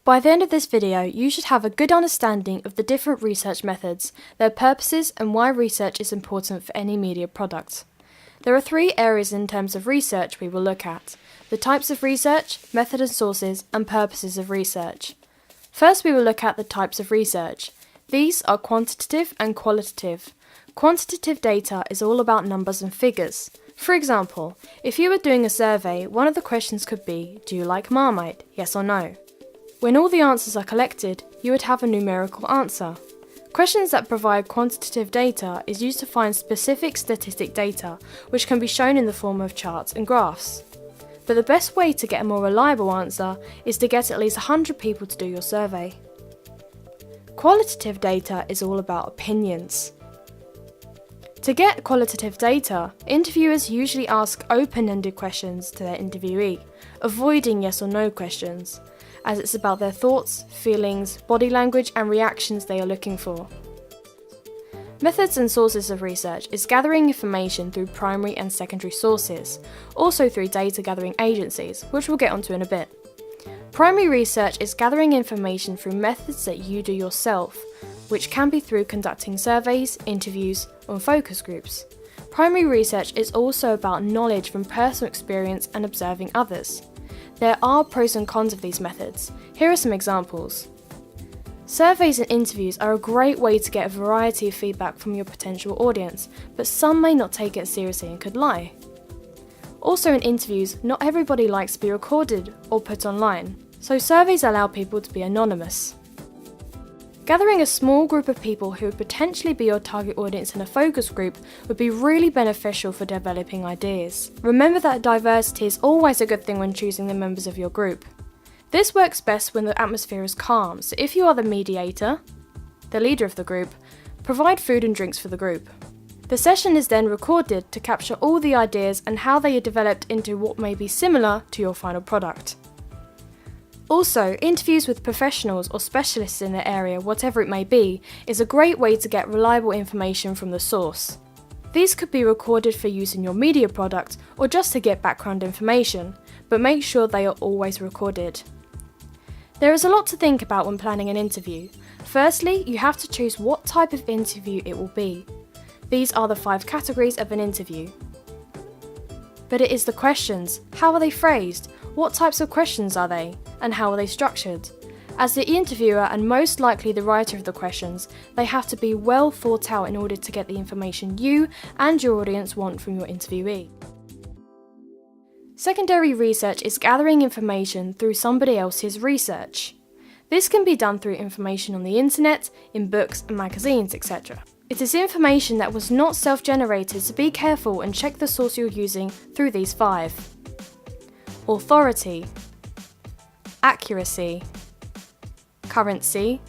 By the end of this video, you should have a good understanding of the different research methods, their purposes, and why research is important for any media product. There are 3 areas in terms of research we will look at: the types of research, method and sources, and purposes of research. First, we will look at the types of research. These are quantitative and qualitative. Quantitative data is all about numbers and figures. For example, if you were doing a survey, one of the questions could be, do you like Marmite? Yes or no? When all the answers are collected, you would have a numerical answer. Questions that provide quantitative data is used to find specific statistic data, which can be shown in the form of charts and graphs. But the best way to get a more reliable answer is to get at least 100 people to do your survey. Qualitative data is all about opinions. To get qualitative data, interviewers usually ask open-ended questions to their interviewee, avoiding yes or no questions, as it's about their thoughts, feelings, body language and reactions they are looking for. Methods and sources of research is gathering information through primary and secondary sources, also through data gathering agencies, which we'll get onto in a bit. Primary research is gathering information through methods that you do yourself, which can be through conducting surveys, interviews, or focus groups. Primary research is also about knowledge from personal experience and observing others. There are pros and cons of these methods. Here are some examples. Surveys and interviews are a great way to get a variety of feedback from your potential audience, but some may not take it seriously and could lie. Also in interviews, not everybody likes to be recorded or put online, so surveys allow people to be anonymous. Gathering a small group of people who would potentially be your target audience in a focus group would be really beneficial for developing ideas. Remember that diversity is always a good thing when choosing the members of your group. This works best when the atmosphere is calm, so if you are the mediator, the leader of the group, provide food and drinks for the group. The session is then recorded to capture all the ideas and how they are developed into what may be similar to your final product. Also, interviews with professionals or specialists in their area, whatever it may be, is a great way to get reliable information from the source. These could be recorded for use in your media product or just to get background information, but make sure they are always recorded. There is a lot to think about when planning an interview. Firstly, you have to choose what type of interview it will be. These are the 5 categories of an interview. But it is the questions. How are they phrased? What types of questions are they? And how are they structured? As the interviewer and most likely the writer of the questions, they have to be well thought out in order to get the information you and your audience want from your interviewee. Secondary research is gathering information through somebody else's research. This can be done through information on the internet, in books and magazines, etc. It is information that was not self-generated, so be careful and check the source you're using through these 5. Authority, accuracy, currency,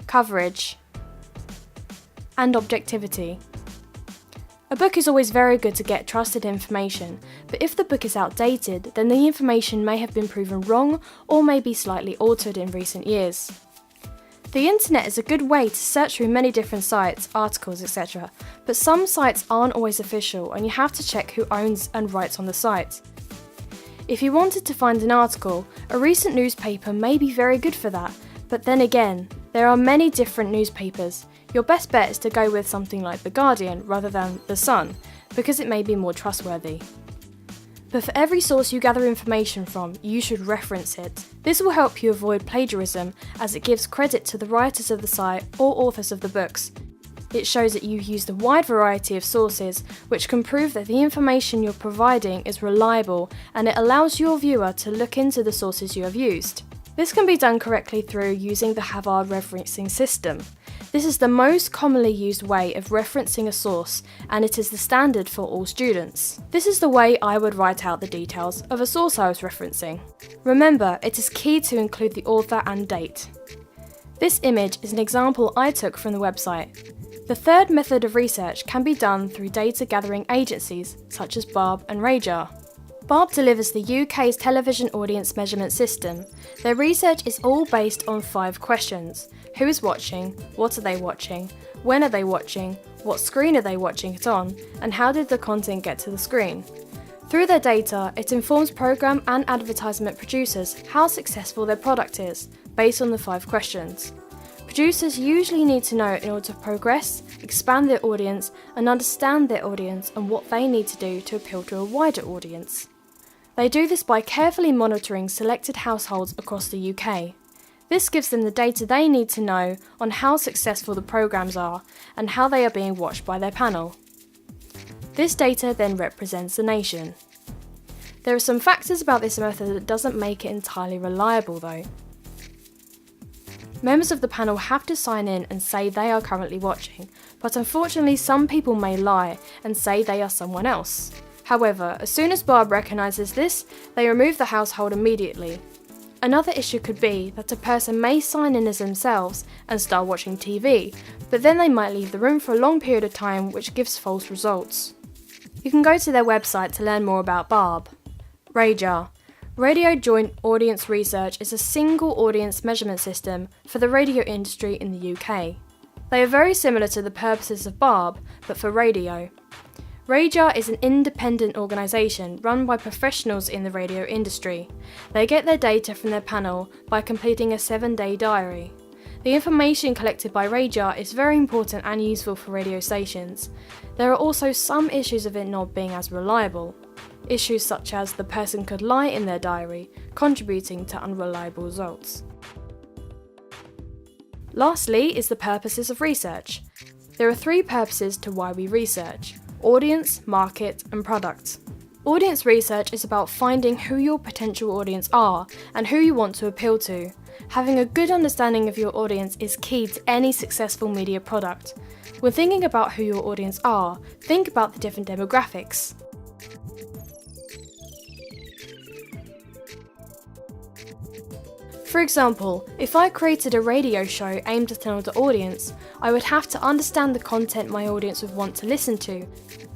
coverage, and objectivity. A book is always very good to get trusted information, but if the book is outdated, then the information may have been proven wrong or may be slightly altered in recent years. The internet is a good way to search through many different sites, articles, etc., but some sites aren't always official and you have to check who owns and writes on the site. If you wanted to find an article, a recent newspaper may be very good for that, but then again, there are many different newspapers. Your best bet is to go with something like The Guardian rather than The Sun, because it may be more trustworthy. But for every source you gather information from, you should reference it. This will help you avoid plagiarism, as it gives credit to the writers of the site or authors of the books. It shows that you used a wide variety of sources, which can prove that the information you're providing is reliable, and it allows your viewer to look into the sources you have used. This can be done correctly through using the Havard referencing system. This is the most commonly used way of referencing a source, and it is the standard for all students. This is the way I would write out the details of a source I was referencing. Remember, it is key to include the author and date. This image is an example I took from the website. The third method of research can be done through data gathering agencies such as Barb and Radar. Barb delivers the UK's television audience measurement system. Their research is all based on 5 questions. Who is watching? What are they watching? When are they watching? What screen are they watching it on? And how did the content get to the screen? Through their data, it informs program and advertisement producers how successful their product is, based on the 5 questions. Producers usually need to know in order to progress, expand their audience, and understand their audience and what they need to do to appeal to a wider audience. They do this by carefully monitoring selected households across the UK. This gives them the data they need to know on how successful the programmes are and how they are being watched by their panel. This data then represents the nation. There are some factors about this method that doesn't make it entirely reliable though. Members of the panel have to sign in and say they are currently watching, but unfortunately some people may lie and say they are someone else. However, as soon as Barb recognises this, they remove the household immediately. Another issue could be that a person may sign in as themselves and start watching TV, but then they might leave the room for a long period of time, which gives false results. You can go to their website to learn more about Barb. RAJAR. Radio Joint Audience Research is a single audience measurement system for the radio industry in the UK. They are very similar to the purposes of Barb, but for radio. RAJAR is an independent organisation run by professionals in the radio industry. They get their data from their panel by completing a 7-day diary. The information collected by RAJAR is very important and useful for radio stations. There are also some issues of it not being as reliable. Issues such as the person could lie in their diary, contributing to unreliable results. Lastly is the purposes of research. There are 3 purposes to why we research: audience, market, and product. Audience research is about finding who your potential audience are and who you want to appeal to. Having a good understanding of your audience is key to any successful media product. When thinking about who your audience are, think about the different demographics. For example, if I created a radio show aimed at an older audience, I would have to understand the content my audience would want to listen to,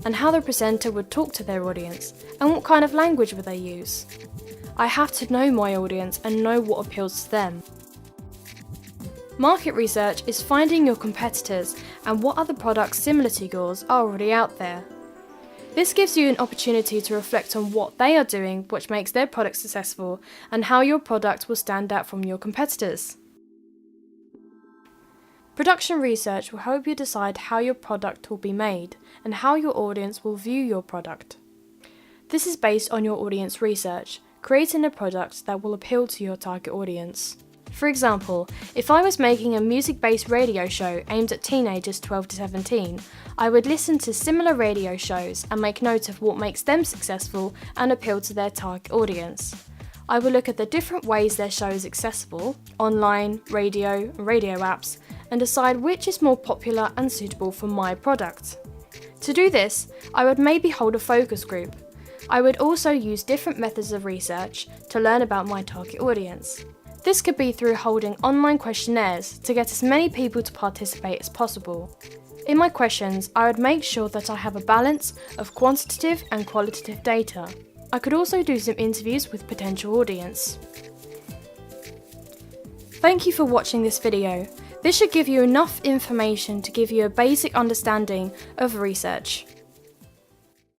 and how the presenter would talk to their audience, and what kind of language would they use. I have to know my audience and know what appeals to them. Market research is finding your competitors and what other products similar to yours are already out there. This gives you an opportunity to reflect on what they are doing which makes their product successful and how your product will stand out from your competitors. Production research will help you decide how your product will be made and how your audience will view your product. This is based on your audience research, creating a product that will appeal to your target audience. For example, if I was making a music-based radio show aimed at teenagers 12 to 17, I would listen to similar radio shows and make note of what makes them successful and appeal to their target audience. I will look at the different ways their show is accessible, online, radio, and radio apps, and decide which is more popular and suitable for my product. To do this, I would maybe hold a focus group. I would also use different methods of research to learn about my target audience. This could be through holding online questionnaires to get as many people to participate as possible. In my questions, I would make sure that I have a balance of quantitative and qualitative data. I could also do some interviews with potential audience. Thank you for watching this video. This should give you enough information to give you a basic understanding of research.